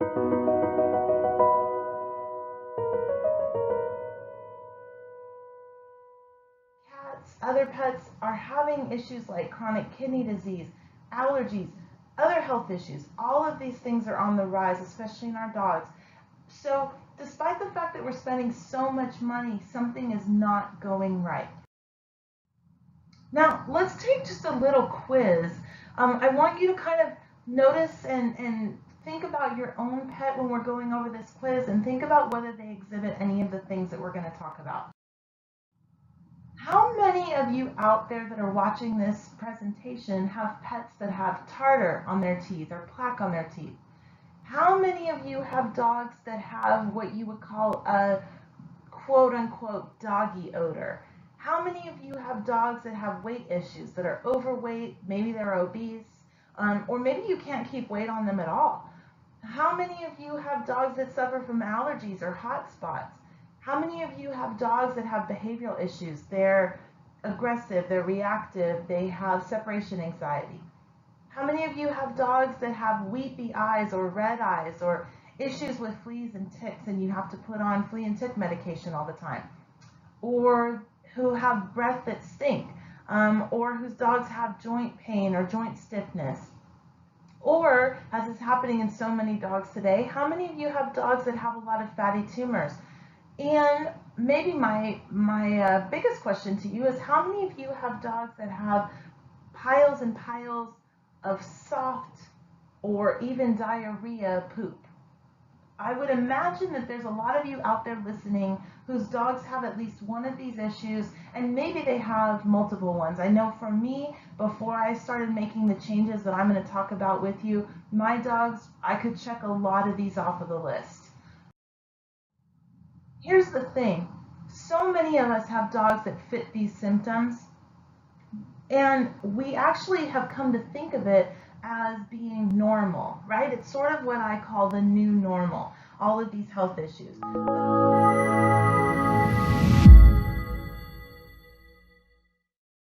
Cats, other pets are having issues like chronic kidney disease, allergies, other health issues. All of these things are on the rise, especially in our dogs. So despite the fact that we're spending so much money, something is not going right. Now, let's take just a little quiz. I want you to kind of notice and think about your own pet when we're going over this quiz, and think about whether they exhibit any of the things that we're going to talk about. How many of you out there that are watching this presentation have pets that have tartar on their teeth or plaque on their teeth? How many of you have dogs that have what you would call a quote-unquote doggy odor? How many of you have dogs that have weight issues, that are overweight, maybe they're obese, or maybe you can't keep weight on them at all? How many of you have dogs that suffer from allergies or hot spots? How many of you have dogs that have behavioral issues? They're aggressive, they're reactive, they have separation anxiety. How many of you have dogs that have weepy eyes or red eyes, or issues with fleas and ticks and you have to put on flea and tick medication all the time? Or who have breath that stink, or whose dogs have joint pain or joint stiffness? Or, as is happening in so many dogs today, how many of you have dogs that have a lot of fatty tumors? And maybe my biggest question to you is, how many of you have dogs that have piles and piles of soft or even diarrhea poop? I would imagine that there's a lot of you out there listening whose dogs have at least one of these issues, and maybe they have multiple ones. I know for me, before I started making the changes that I'm going to talk about with you, my dogs, I could check a lot of these off of the list. Here's the thing. So many of us have dogs that fit these symptoms, and we actually have come to think of it as being normal, right? It's sort of what I call the new normal, all of these health issues.